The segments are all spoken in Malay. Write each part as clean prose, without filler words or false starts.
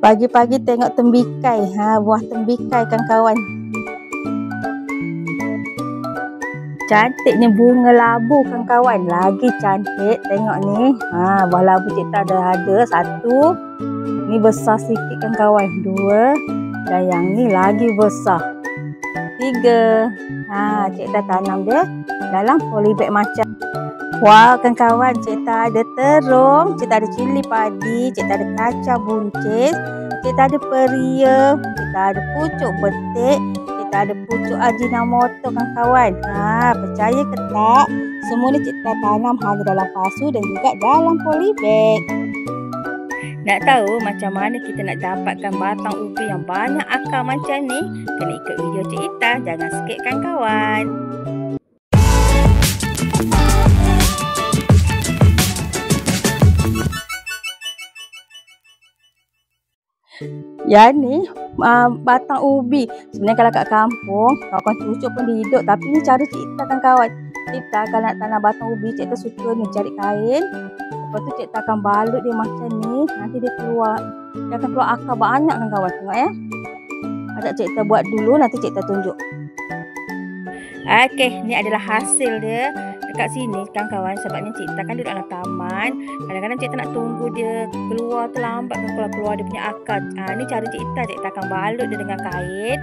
Pagi-pagi tengok tembikai. Buah tembikai kawan-kawan. Cantiknya bunga labu kawan-kawan. Lagi cantik. Tengok ni. Buah labu cikta ada satu. Ni besar sikit kawan-kawan. Dua. Dan yang ni lagi besar. Tiga. Cikta tanam dia dalam polybag macam. Wow kawan-kawan, cikta ada terung, cikta ada cili padi, cikta ada kacang buncis, cikta ada periam, cikta ada pucuk betik, cikta ada pucuk ajinomoto kawan-kawan. Percaya ke tak? Semua ni cikta tanam hanya dalam pasu dan juga dalam polybag. Nak tahu macam mana kita nak dapatkan batang ubi yang banyak akar macam ni? Kena ikut video cikta, jangan skip kan kawan. Yang ni batang ubi. Sebenarnya kalau kat kampung, kawan-kawan cucuk pun hidup. Tapi ni cara cikta kan kawan. Cikta kalau nak tanam batang ubi, cikta suka ni cari kain. Lepas tu cikta akan balut dia macam ni. Nanti dia akan keluar akar banyak kan kawan. Tengok ya. Ada cikta buat dulu, nanti cikta tunjuk. Okey, ni adalah hasil dia dekat sini kan kawan. Sebabnya cikta kan duduk dalam taman. Kadang-kadang cikta nak tunggu dia keluar terlambat kan keluar dia punya akar. Ni cara cikta akan balut dia dengan kain.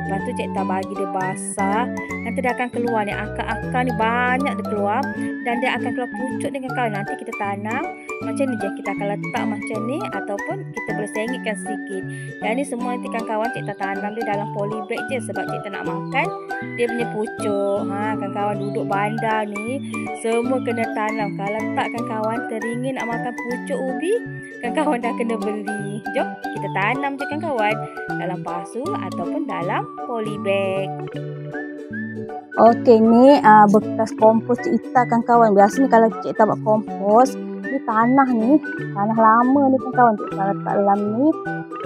Lepas tu cikta bagi dia basah. Nanti dia akan keluar ni akar-akar ni banyak dia keluar. Dan dia akan keluar pucuk dengan kawan. Nanti kita tanam macam ni je. Kita akan letak macam ni. Ataupun kita boleh sengitkan sedikit. Dan ni semua nanti kan kawan cikta tanam dia dalam polybag je. Sebab cikta nak makan dia punya pucuk. Kawan-kawan duduk bandar ni semua kena tanam. Kalau tak kan kawan teringin nak makan pucuk ubi, kan kawan dah kena beli. Jom kita tanam je kan kawan dalam pasu ataupun dalam polybag. Okey, ni bekas kompos cikta kan kawan. Biasanya kalau cikta buat kompos, ni tanah lama ni kan kawan. Cikta letak dalam ni.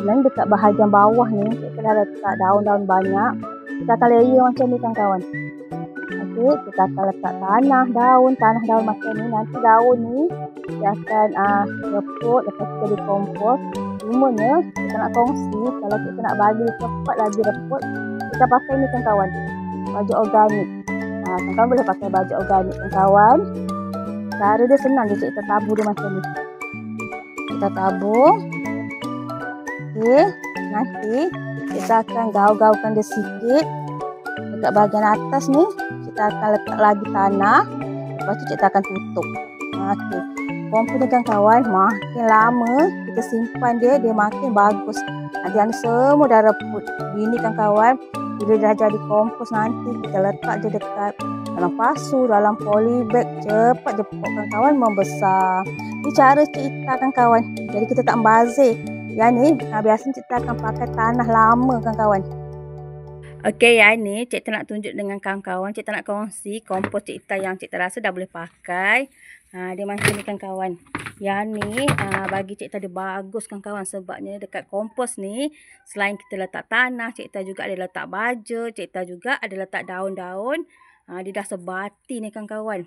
Dan dekat bahagian bawah ni cikta dah letak daun-daun banyak. Kita akan layer macam ni kan kawan. Okey, kita akan letak tanah daun macam ni. Nanti daun ni dia akan reput lepas kita dikompos. Cumanya kita nak kongsi, kalau kita nak bagi cepat lagi reput, kita pakai ni kan kawan, baju organik. Kawan boleh pakai baju organik kan kawan. Cara dia senang je, kita tabur dia macam ni. Kita tabur. Okey, nanti kita akan gaul-gaulkan dia sikit. Dekat bahagian atas ni kita akan letak lagi tanah. Lepas tu kita akan tutup. Okey. Kompos ni kan kawan, makin lama kita simpan dia makin bagus. Nanti yang semua dah reput. Ini kan kawan, bila dah jadi kompos nanti kita letak je dekat dalam pasu, dalam polybag. Cepat je pokok kawan membesar. Ini cara cikta kan kawan. Jadi kita tak membazir. Yang ni biasanya cikta akan pakai tanah lama kan kawan. Okey, yang ni cikta nak tunjuk dengan kawan-kawan. Cikta nak kongsi kompos cikta yang cikta rasa dah boleh pakai. Dia macam ni kan kawan. Yang ni bagi cikta dia bagus kan kawan. Sebabnya dekat kompos ni selain kita letak tanah, cikta juga ada letak baja, cikta juga ada letak daun-daun. Dia dah sebati ni kan kawan.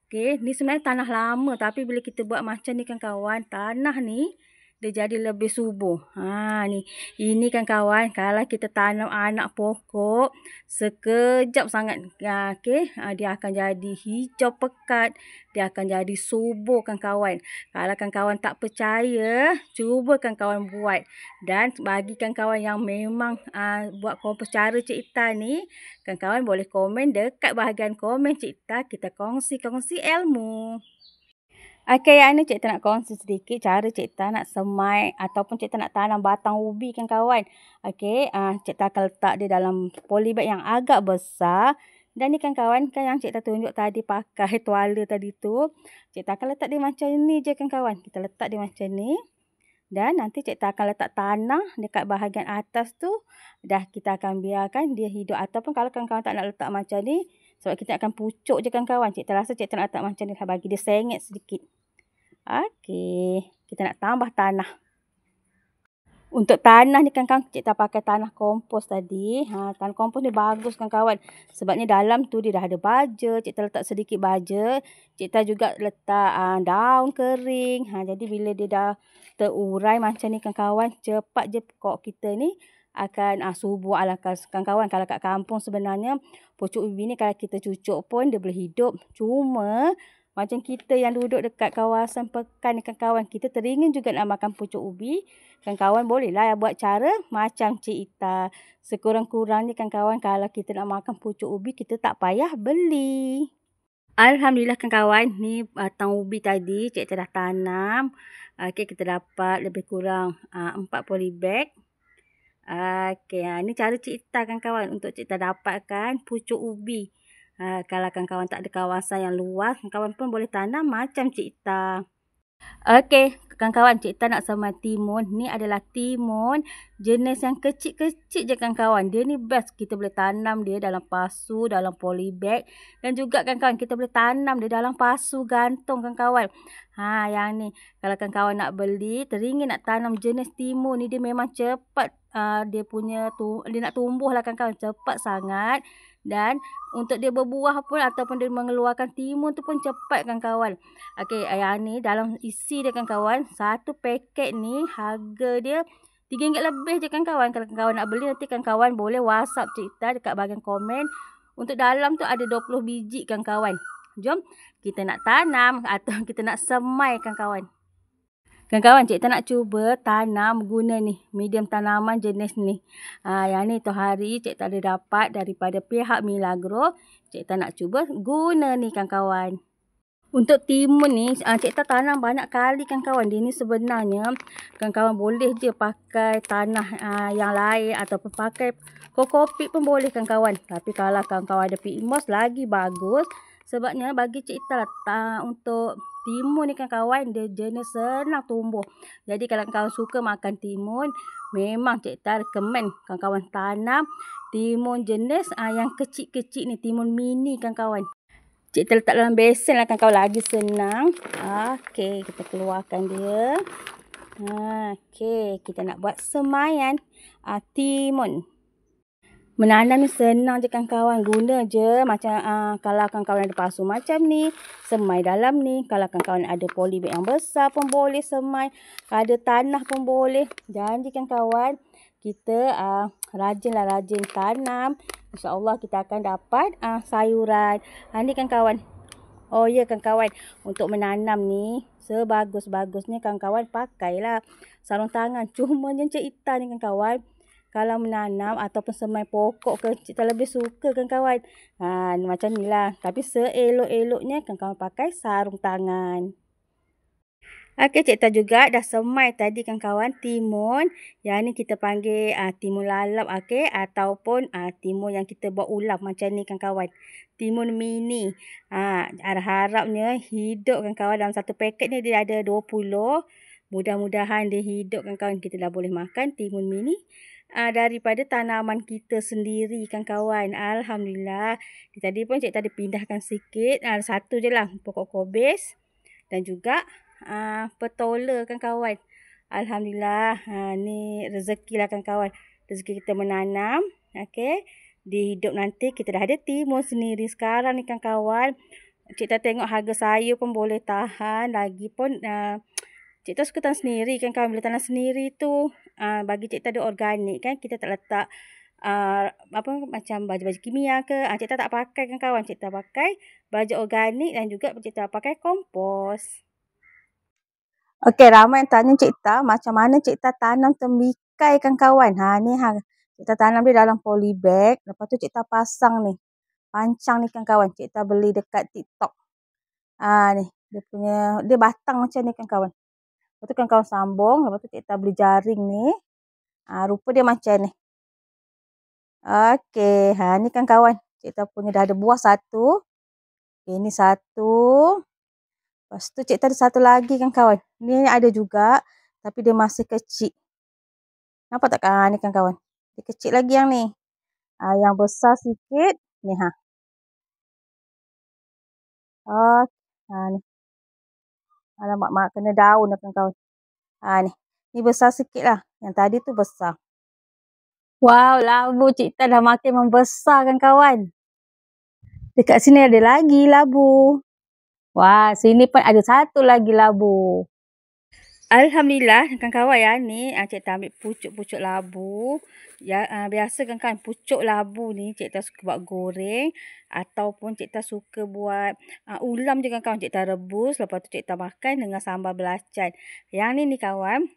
Okey, ni sebenarnya tanah lama. Tapi bila kita buat macam ni kan kawan, tanah ni dia jadi lebih subur. Ni. Ini kan kawan, kalau kita tanam anak pokok, sekejap sangat dia akan jadi hijau pekat. Dia akan jadi subur kan kawan. Kalau kan kawan tak percaya, cuba kan kawan buat. Dan bagikan kawan yang memang buat kompos cara cikta ni, kan kawan boleh komen dekat bahagian komen cikta. Kita kongsi-kongsi ilmu. Okey, yang ni cikta nak kongsi sedikit cara cikta nak semai ataupun cikta nak tanam batang ubi kan kawan. Okey, cikta akan letak dia dalam polybag yang agak besar. Dan ni kan kawan, kan yang cikta tunjuk tadi pakai tuala tadi tu. Cikta akan letak dia macam ni je kan kawan. Kita letak dia macam ni. Dan nanti cikta akan letak tanah dekat bahagian atas tu. Dah kita akan biarkan dia hidup. Ataupun kalau kawan-kawan tak nak letak macam ni, sebab kita akan pucuk je kan kawan. Cikta rasa cikta nak letak macam ni. Bagi dia sengit sedikit. Okey. Kita nak tambah tanah. Untuk tanah ni kawan-kawan, cik tak pakai tanah kompos tadi. Tanah kompos ni bagus kawan-kawan. Sebabnya dalam tu dia dah ada baja. Cik tak letak sedikit baja. Cik tak juga letak daun kering. Jadi bila dia dah terurai macam ni kawan-kawan, cepat je pokok kita ni akan subur ala kawan-kawan. Kalau kat kampung sebenarnya, pucuk ubi ni kalau kita cucuk pun dia boleh hidup. Cuma macam kita yang duduk dekat kawasan Pekan ni kawan-kawan, kita teringin juga nak makan pucuk ubi. Kawan-kawan bolehlah buat cara macam Cik Ita. Sekurang-kurangnya kawan-kawan, kalau kita nak makan pucuk ubi, kita tak payah beli. Alhamdulillah kawan-kawan, ni batang ubi tadi Cik Ita dah tanam. Okey, kita dapat lebih kurang 4 polybag. Okey, ni cara Cik Ita kawan-kawan untuk Cik Ita dapatkan pucuk ubi. Kalau kawan-kawan tak ada kawasan yang luas, kawan-kawan pun boleh tanam macam Cik Ita. Okey, kawan-kawan, Cik Ita nak semai timun. Ni adalah timun jenis yang kecil-kecil je kawan-kawan. Dia ni best. Kita boleh tanam dia dalam pasu, dalam polybag. Dan juga kawan-kawan, kita boleh tanam dia dalam pasu gantung kawan-kawan. Yang ni. Kalau kawan-kawan nak beli, teringin nak tanam jenis timun ni, dia memang cepat. Dia nak tumbuh lah kawan-kawan. Cepat sangat. Dan untuk dia berbuah pun ataupun dia mengeluarkan timun tu pun cepat kawan-kawan. Okey, yang ni dalam isi dia kawan-kawan. Satu paket ni harga dia RM3 lebih je kawan-kawan. Kalau kawan nak beli, nanti kawan-kawan boleh WhatsApp Cik Ita dekat bahagian komen. Untuk dalam tu ada 20 biji kawan-kawan. Jom kita nak tanam atau kita nak semai kawan-kawan. Kawan-kawan, Cik Ita nak cuba tanam guna ni, medium tanaman jenis ni. Yang ni tu hari Cik Ita ada dapat daripada pihak Milagro. Cik Ita nak cuba guna ni kawan-kawan. Untuk timun ni, Cik Ita tanam banyak kali kawan-kawan. Dia ni sebenarnya, kawan-kawan boleh je pakai tanah yang lain ataupun pakai kokopit pun boleh kawan-kawan. Tapi kalau kawan-kawan ada pitmos lagi bagus. Sebabnya bagi Cik Ita untuk timun ni kawan-kawan, dia jenis senang tumbuh. Jadi kalau kawan suka makan timun, memang Cik Ita recommend kawan-kawan tanam timun jenis yang kecil-kecil ni, timun mini kawan-kawan. Cik Ita letak dalam besen lah kawan-kawan, lagi senang. Okey, kita keluarkan dia. Okey, kita nak buat semaian timun. Menanam ni senang je kawan-kawan. Guna je macam kalau kawan-kawan ada pasu macam ni, semai dalam ni. Kalau kawan-kawan ada polybag yang besar pun boleh semai. Ada tanah pun boleh. Janji kawan-kawan, kita rajin tanam. InsyaAllah kita akan dapat sayuran. Ni kawan-kawan. Oh ya kawan-kawan, untuk menanam ni sebagus-bagusnya kawan-kawan pakailah sarung tangan. Cuma yang Cik Ita ni kawan-kawan, kalau menanam ataupun semai pokok ke, Cik Ita lebih suka kawan-kawan. Macam ni lah. Tapi seelok-eloknya kawan-kawan pakai sarung tangan. Okey, Cik Ita juga dah semai tadi kawan-kawan timun. Yang ni kita panggil timun lalap, okey, ataupun timun yang kita buat ulam macam ni kawan-kawan. Timun mini. Harap-harapnya hidup kawan-kawan. Dalam satu paket ni dia ada 20. Mudah-mudahan dia hidup kawan-kawan. Kita dah boleh makan timun mini daripada tanaman kita sendiri kawan-kawan. Alhamdulillah. Tadi pun Cik Ita ada pindahkan sikit. Satu je lah pokok kobis. Dan juga petola kawan-kawan. Alhamdulillah. Ni rezeki lah kawan-kawan. Rezeki kita menanam. Okey. Di hidup nanti kita dah ada timun sendiri. Sekarang ni kawan-kawan, Cik Ita tengok harga sayur pun boleh tahan. Lagipun Cik Ita suka tanam sendiri kawan-kawan. Bila tanam sendiri tu bagi Cik Ita ada organik kan. Kita tak letak macam baju-baju kimia ke. Cik Ita tak pakai kawan-kawan. Cik Ita pakai baju organik dan juga Cik Ita pakai kompos. Okey, ramai yang tanya Cik Ita macam mana Cik Ita tanam tembikai kawan-kawan. Ni Cik Ita tanam dia dalam polybag. Lepas tu Cik Ita pasang ni. Pancang ni kawan-kawan. Cik Ita beli dekat TikTok. Ni. Dia batang macam ni kawan-kawan. Lepas tu kawan-kawan sambung. Lepas tu Cik Ita beli jaring ni. Rupa dia macam ni. Okey. Ni kawan-kawan. Cik Ita punya dah ada buah satu. Okay, ni satu. Lepas tu Cik Ita ada satu lagi kawan-kawan. Ni ada juga. Tapi dia masih kecil. Nampak tak? Ni kawan-kawan. Dia kecil lagi yang ni. Yang besar sikit. Ni ni. Alamak, kena daun dah kawan-kawan. Ni. Ni besar sikit lah. Yang tadi tu besar. Wow, labu Cik Tan dah makin membesar kan kawan. Dekat sini ada lagi labu. Wah, sini pun ada satu lagi labu. Alhamdulillah kawan-kawan ya, ni Cik Tan ambil pucuk-pucuk labu. Ya, biasa kan pucuk labu ni Cik Tan suka buat goreng ataupun Cik Tan suka buat ulam je kawan-kawan. Cik Tan rebus, lepas tu Cik Tan makan dengan sambal belacan. Yang ni kawan,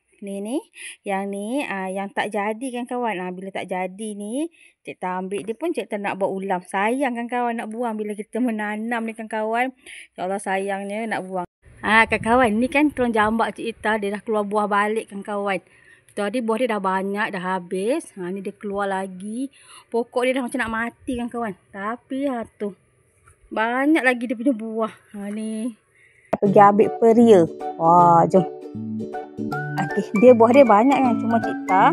yang tak jadi kan kawan. Bila tak jadi ni Cik Tan ambil dia pun Cik Tan nak buat ulam. Sayang kan kawan nak buang bila kita menanam ni kan kawan. Ya Allah sayangnya nak buang. Kawan-kawan, ni kan terung jambak Cik Ita, dia dah keluar buah balik kan kawan. Tadi buah dia dah banyak, dah habis. Ni dia keluar lagi. Pokok dia dah macam nak mati kan kawan. Tapi tu, banyak lagi dia punya buah. Ni. Pergi ambil peria. Wah, jom. Okey, buah dia banyak kan. Cuma Cik Ita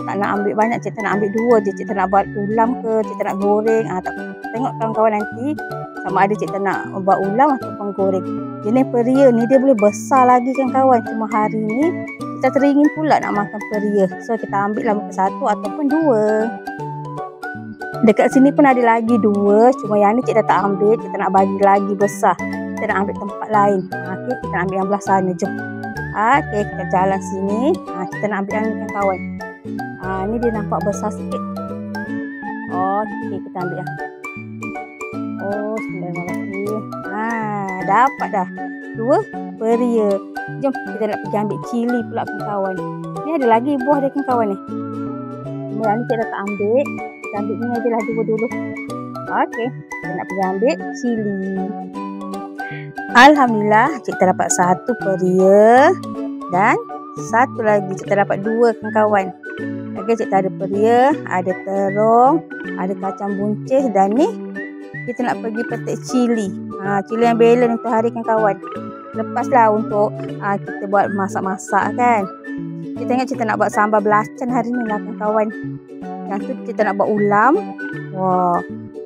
tak nak ambil banyak. Cik Ita nak ambil 2 je. Cik Ita nak buat ulam ke, Cik Ita nak goreng. Tak tengok kawan-kawan nanti. Sama ada Cik Ita nak buat ulam ataupun goreng. Jenis peria ni dia boleh besar lagi kan kawan. Cuma hari ni kita teringin pula nak makan peria. So kita ambil lah mungkin 1 ataupun 2. Dekat sini pun ada lagi 2. Cuma yang ni Cik Ita tak ambil. Cik Ita nak bagi lagi besar. Kita nak ambil tempat lain. Okey, kita nak ambil yang belah sana. Jom. Okey, kita jalan sini. Kita nak ambil yang ni kan kawan. Ni dia nampak besar sikit. Okey, kita ambil yang. Bismillahirrahmanirrahim. Dapat dah 2 peria. Jom kita nak pergi ambil cili pula kan kawan. Ni ada lagi buah dia kan kawan ni. Yang ni kita tak ambil. Kita ambil ni aje lah 2 dulu. Okey, kita nak pergi ambil cili. Alhamdulillah, Cik Tan dapat 1 peria dan 1 lagi. Cik Tan dapat 2 kan kawan. Okey, Cik Tan ada peria, ada terung, ada kacang buncis dan ni kita nak pergi petik cili. Cili yang bela untuk hari kan kawan. Lepaslah untuk kita buat masak-masak kan. Kita ingat Cik Tan nak buat sambal belacan hari ni lah kan kawan. Yang tu Cik Tan nak buat ulam. Wah,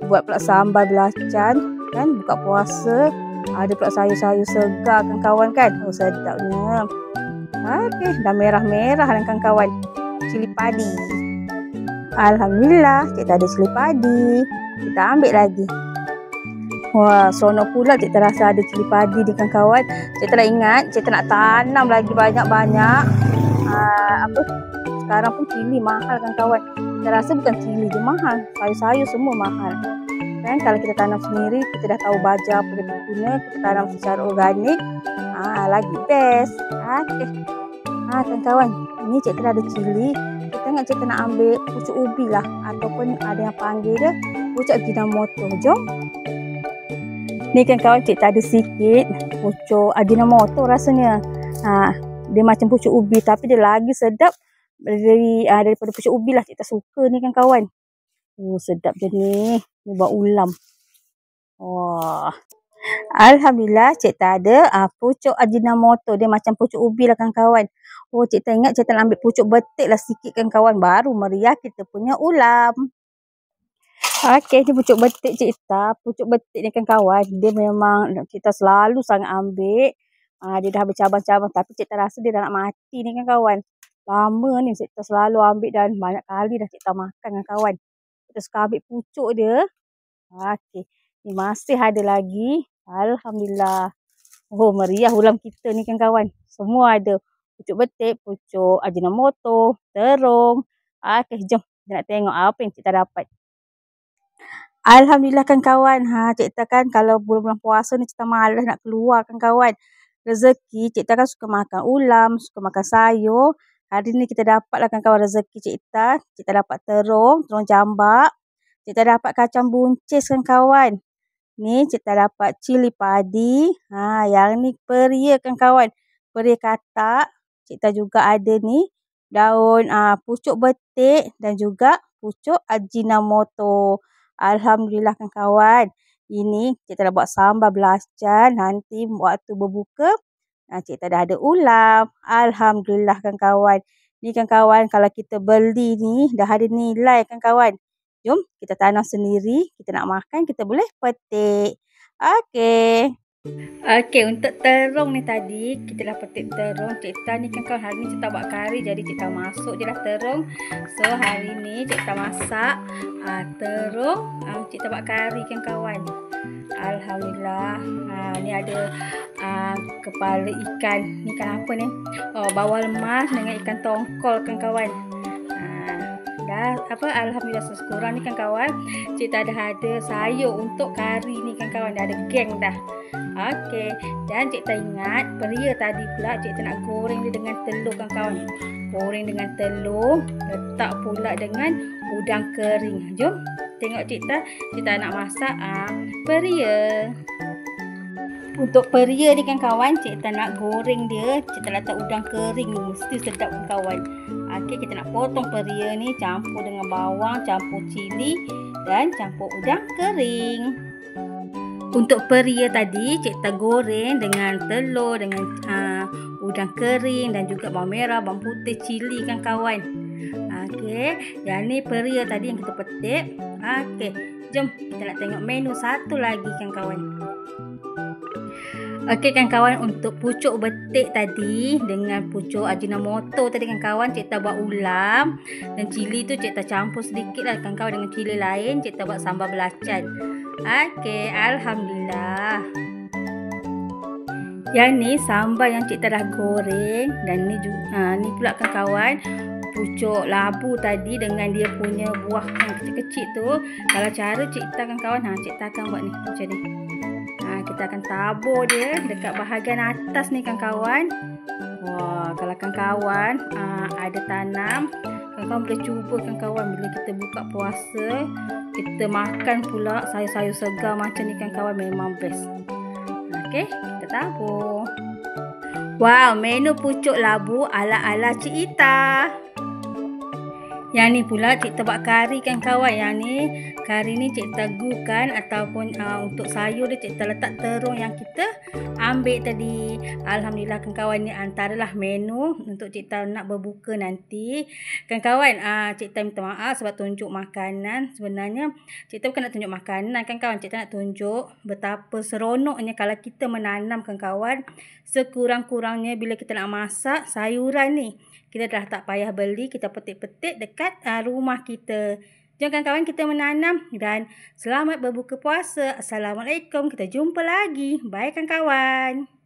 buat pula sambal belacan kan, buka puasa. Ada pula sayur-sayur segar kan kawan kan. Sedapnya. Okey, dah merah-merah lah kan kawan. Cili padi. Alhamdulillah, Cik Tan ada cili padi. Kita ambil lagi. Wah, seronok pula Cik Tan rasa ada cili padi ni kan kawan. Cik Tan nak ingat, Cik Tan nak tanam lagi banyak-banyak. Sekarang pun cili mahal kan kawan. Kita rasa bukan cili je mahal. Sayur-sayur semua mahal. Kan kalau kita tanam sendiri, kita dah tahu baja apa dia guna. Kita tanam secara organik. Lagi best. Okey. Kan kawan. Ni Cik Tan ada cili. Kita ingat Cik Tan nak ambil pucuk ubi lah. Ataupun ada yang panggil dia pucuk Ajinomoto. Jom. Ni kan kawan, Cik Tan ada sikit pucuk Ajinomoto rasanya. Dia macam pucuk ubi tapi dia lagi sedap daripada pucuk ubi lah. Cik Tan suka ni kan kawan. Sedap je ni. Ni buat ulam. Wah. Alhamdulillah Cik Tan ada pucuk Ajinomoto. Dia macam pucuk ubi lah kan kawan. Cik Tan ingat Cik Tan ambil pucuk betik lah sikit kan kawan. Baru meriah kita punya ulam. Okey, ni pucuk betik Cik Ita. Pucuk betik ni kan kawan, dia memang Cik Ita selalu sangat ambil. Dia dah bercabang-cabang tapi Cik Ita rasa dia dah nak mati ni kan kawan. Lama ni Cik Ita selalu ambil dan banyak kali dah Cik Ita makan kan kawan. Kita suka ambil pucuk dia. Okey, ni masih ada lagi. Alhamdulillah. Meriah ulam kita ni kan kawan. Semua ada. Pucuk betik, pucuk Ajinomoto, terung. Okey, jom kita nak tengok apa yang Cik Ita dapat. Alhamdulillah kan kawan. Cik Ita kan kalau bulan-bulan puasa ni Cik Ita malas nak keluar kan kawan. Rezeki Cik Ita kan suka makan ulam, suka makan sayur. Hari ni kita dapat lah kan kawan rezeki Cik Ita. Cik Ita dapat terung jambak. Cik Ita dapat kacang buncis kan kawan. Ni Cik Ita dapat cili padi. Yang ni peria kan kawan. Peria katak. Cik Ita juga ada ni daun pucuk betik dan juga pucuk Ajinomoto. Alhamdulillah kan kawan. Ini Cik Ita dah buat sambal belacan. Nanti waktu berbuka, Cik Ita dah ada ulam. Alhamdulillah kan kawan. Ni kan kawan, kalau kita beli ni, dah ada nilai kan kawan. Jom kita tanam sendiri. Kita nak makan, kita boleh petik. Okey. Okey, untuk terung ni tadi, kita dah petik terung. Cikta ni kan kawan, hari ni cikta buat kari, jadi cikta masuk je lah terung. So, hari ni cikta masak terung, cikta buat kari kan kawan. Alhamdulillah. Ni ada kepala ikan. Ni ikan apa ni? Bawal lemas dengan ikan tongkol kan kawan. Alhamdulillah sekurang ni kan kawan, cikta dah ada sayur untuk kari ni kan kawan, dah ada geng dah. Okey, dan cikta ingat peria tadi pula cikta nak goreng dia dengan telur kan kawan. Goreng dengan telur, letak pula dengan udang kering. Jom tengok cikta nak masak peria. Untuk peria ni kan kawan, cikta nak goreng dia, cikta letak udang kering ni, mesti sedap kan kawan. Okey, kita nak potong peria ni, campur dengan bawang, campur cili dan campur udang kering. Untuk peria tadi, cikta goreng dengan telur, dengan udang kering dan juga bawang merah, bawang putih, cili kan kawan. Okey, yang ni peria tadi yang kita petik. Okey, jom kita nak tengok menu satu lagi kan kawan. Okey kan kawan, untuk pucuk betik tadi dengan pucuk ajinomoto tadi kan kawan, cikta buat ulam dan cili tu cikta campur sedikit lah kan kawan dengan cili lain, cikta buat sambal belacan. Okey, alhamdulillah. Yang ni sambal yang cikta dah goreng, dan ni juga ni pula kan kawan, pucuk labu tadi dengan dia punya buah yang kecil-kecil tu. Kalau cara cikta kan kawan, cikta akan buat ni macam ni. Kita akan tabur dia dekat bahagian atas ni kan kawan. Wah, kalau kan kawan ada tanam, kan kawan boleh cuba kan kawan, bila kita buka puasa, kita makan pula sayur-sayur segar macam ni kan kawan, memang best. Okey, kita tabur. Wow, menu pucuk labu ala-ala Cik Ita. Yang ni pula cikta buat kari kan kawan. Yang ni kari ni cikta gukan ataupun untuk sayur dia cikta letak terung yang kita ambil tadi. Alhamdulillah kan kawan, ni antaralah menu untuk cikta nak berbuka nanti. Kan kawan, cikta minta maaf sebab tunjuk makanan. Sebenarnya cikta bukan nak tunjuk makanan kan kawan, cikta nak tunjuk betapa seronoknya kalau kita menanam kan kawan. Sekurang-kurangnya bila kita nak masak sayuran ni, kita dah tak payah beli, kita petik-petik dekat rumah kita. Jom kan kawan, kita menanam, dan selamat berbuka puasa. Assalamualaikum, kita jumpa lagi. Bye kan kawan.